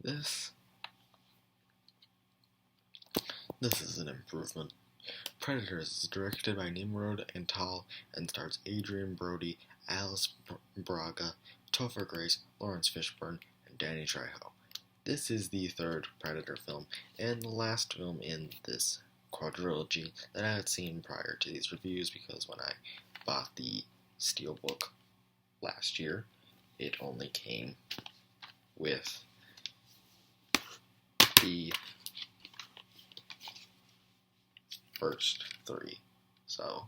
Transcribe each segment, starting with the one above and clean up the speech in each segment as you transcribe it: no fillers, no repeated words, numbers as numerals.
This this is an improvement. Predators is directed by Nimrod Antal and stars Adrian Brody, Alice Braga, Topher Grace, Lawrence Fishburne, and Danny Trejo. This is the third Predator film and the last film in this quadrilogy that I had seen prior to these reviews, because when I bought the Steelbook last year, it only came with the first three. So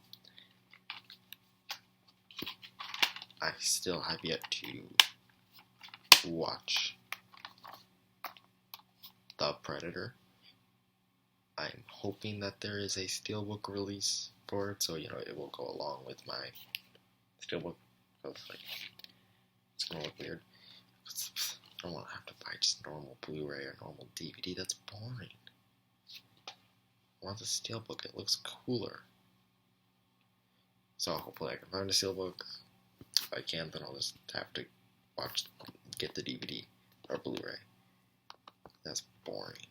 I still have yet to watch The Predator. I'm hoping that there is a Steelbook release for it, so it will go along with my Steelbook. It's gonna look weird. I don't want to have to buy just normal Blu-ray or normal DVD. That's boring. I want the Steelbook. It looks cooler. So hopefully I can find a Steelbook. If I can't, then I'll just have to get the DVD or Blu-ray. That's boring.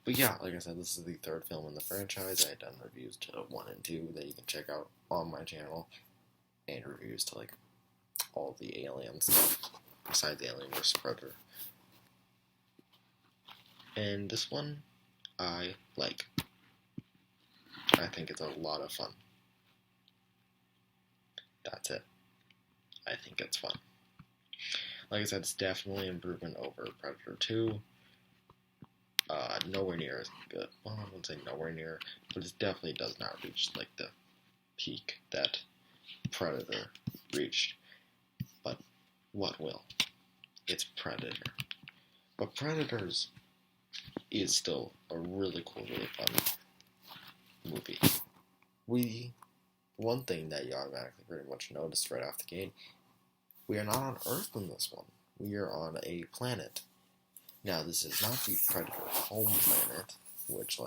But yeah, like I said, this is the third film in the franchise. I had done reviews to 1 and 2 that you can check out on my channel, and reviews to all the Alien stuff besides Alien vs. Predator. And this one I like. I think it's a lot of fun. That's it. I think it's fun. Like I said, it's definitely an improvement over Predator 2. Nowhere near as good. Well, I wouldn't say nowhere near, but it definitely does not reach the peak that Predator reached. But what will? It's Predator. But Predators is still a really cool, really fun movie. One thing that you automatically pretty much noticed right off the gate, we are not on Earth in this one. We are on a planet. Now, this is not the Predator home planet, which,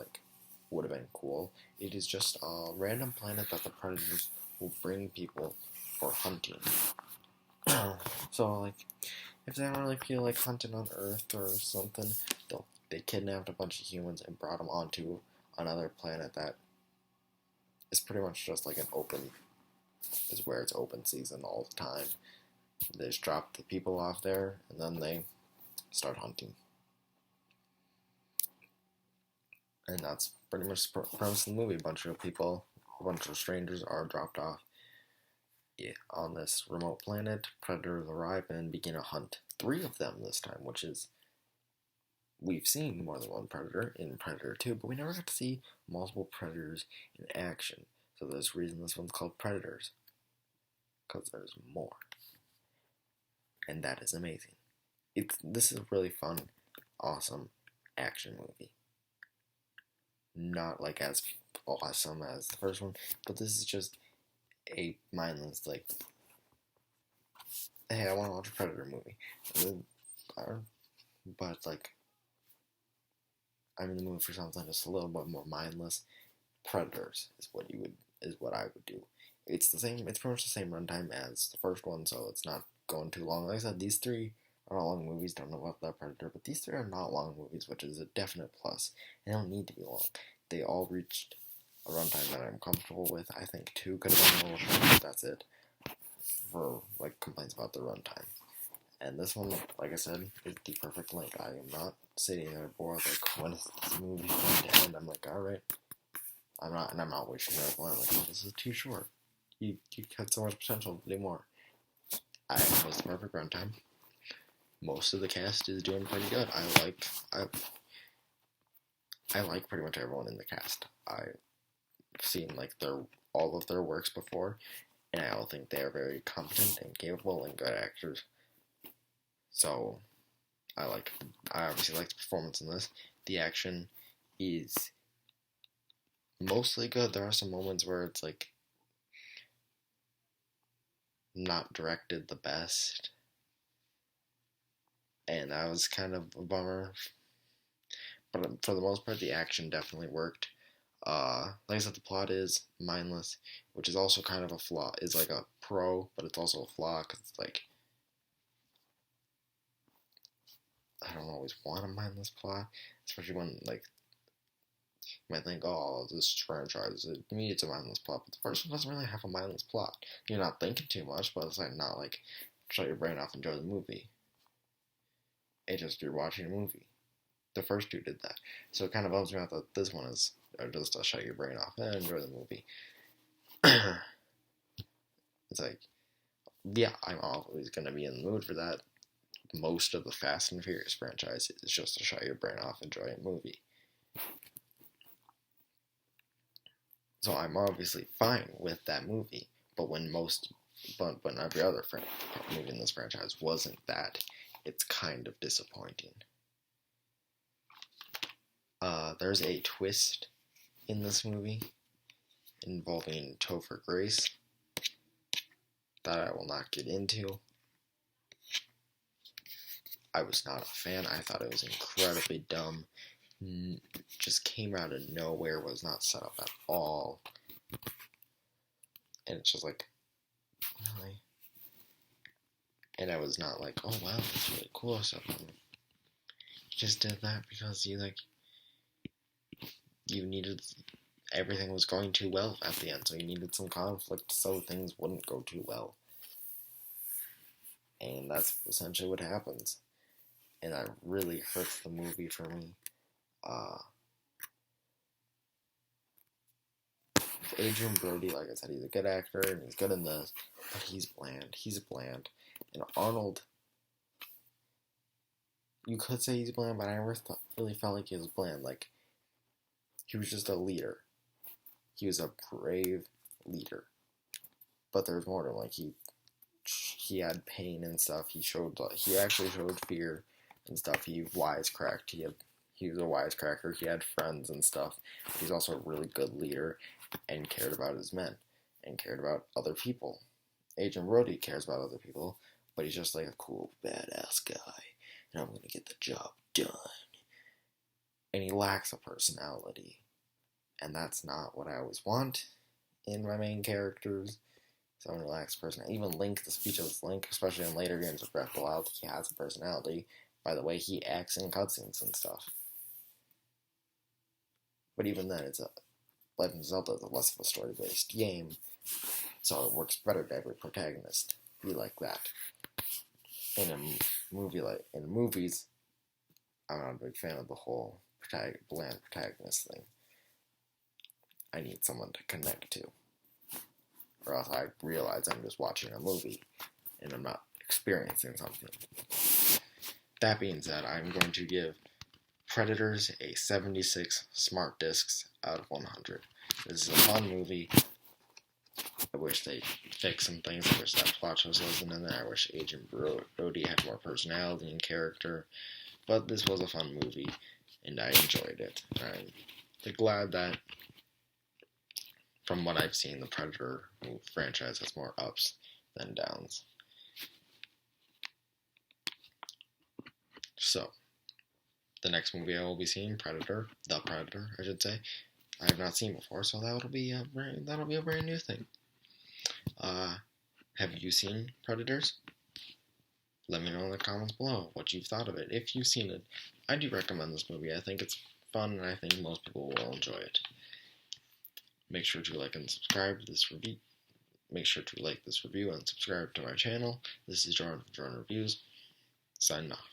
would have been cool. It is just a random planet that the Predators will bring people for hunting. So, if they don't really feel like hunting on Earth or something, they kidnapped a bunch of humans and brought them onto another planet that is pretty much just is where it's open season all the time. They just drop the people off there, and then they start hunting. And that's pretty much the premise of the movie. A bunch of strangers are dropped off on this remote planet. Predators arrive and begin a hunt. 3 of them this time, which is... We've seen more than one Predator in Predator 2, but we never got to see multiple Predators in action. So there's a reason this one's called Predators. Because there's more. And that is amazing. This is a really fun, awesome action movie. Not as awesome as the first one, but this is just a mindless, hey, I want to watch a Predator movie. But, I'm in the mood for something just a little bit more mindless. Predators is what I would do. It's pretty much the same runtime as the first one, so it's not going too long. Like I said, these 3 are not long movies. Don't know about that Predator, but these 3 are not long movies, which is a definite plus. They don't need to be long. They all reached a runtime that I'm comfortable with. I think 2 could have been a little short, but that's it for complaints about the runtime. And this one, like I said, is the perfect length. I am not sitting there bored when is this movie going to end? I'm alright. I'm not wasting my time. Oh, this is too short. You had so much potential to do more. I was the perfect runtime. Most of the cast is doing pretty good. I like pretty much everyone in the cast. I've seen all of their works before, and I all think they are very competent and capable and good actors. So I obviously like the performance in this. The action is mostly good. There are some moments where it's not directed the best, and that was kind of a bummer. But for the most part, the action definitely worked. Like I said, the plot is mindless, which is also kind of a flaw. It's a pro, but it's also a flaw, because it's I don't always want a mindless plot, especially when, like, you might think, oh, this franchise, it needs a mindless plot, but the first one doesn't really have a mindless plot. You're not thinking too much, but it's like not like shut your brain off, enjoy the movie. It's just you're watching a movie. The first two did that, so it kind of bums me out that this one is just to shut your brain off and enjoy the movie. It's like, yeah, I'm always gonna be in the mood for that. Most of the Fast and Furious franchise is just to shut your brain off, enjoy a movie. So I'm obviously fine with that movie, but when every other movie in this franchise wasn't that, it's kind of disappointing. There's a twist in this movie involving Topher Grace that I will not get into. I was not a fan. I thought it was incredibly dumb. Just came out of nowhere, was not set up at all. And it's just like, really? And I was not like, oh wow, that's really cool. So you just did that because you needed, everything was going too well at the end, so you needed some conflict so things wouldn't go too well. And that's essentially what happens. And that really hurts the movie for me. Adrien Brody, like I said, he's a good actor and he's good in this, but he's bland. He's bland. And Arnold, you could say he's bland, but I never really felt like he was bland. Like, he was just a leader. He was a brave leader. But there's more to him. Like, he had pain and stuff. He actually showed fear and stuff. He wisecracked. He was a wisecracker. He had friends and stuff. He's also a really good leader and cared about his men and cared about other people. Adrien Brody cares about other people, but he's just like a cool, badass guy, and I'm going to get the job done. And he lacks a personality, and that's not what I always want in my main characters. Someone who lacks personality. Even Link, the speechless Link, especially in later games of Breath of the Wild, he has a personality by the way he acts in cutscenes and stuff. But even then, Legend of Zelda is less of a story-based game, so it works better to every protagonist be like that. In movies, I'm not a big fan of the whole bland protagonist thing. I need someone to connect to, or else I realize I'm just watching a movie and I'm not experiencing something. That being said, I'm going to give Predators a 76 smart discs out of 100. This is a fun movie. I wish they fixed some things. I wish that plot twist wasn't in there. I wish Adrien Brody had more personality and character. But this was a fun movie, and I enjoyed it. I'm glad that, from what I've seen, the Predator franchise has more ups than downs. So, the next movie I will be seeing, The Predator, I should say, I have not seen before, so that'll be a brand new thing. Have you seen Predators? Let me know in the comments below what you've thought of it. If you've seen it, I do recommend this movie. I think it's fun, and I think most people will enjoy it. Make sure to like and subscribe to this review. Make sure to like this review and subscribe to my channel. This is Jordan from Jordan Reviews. Signing off.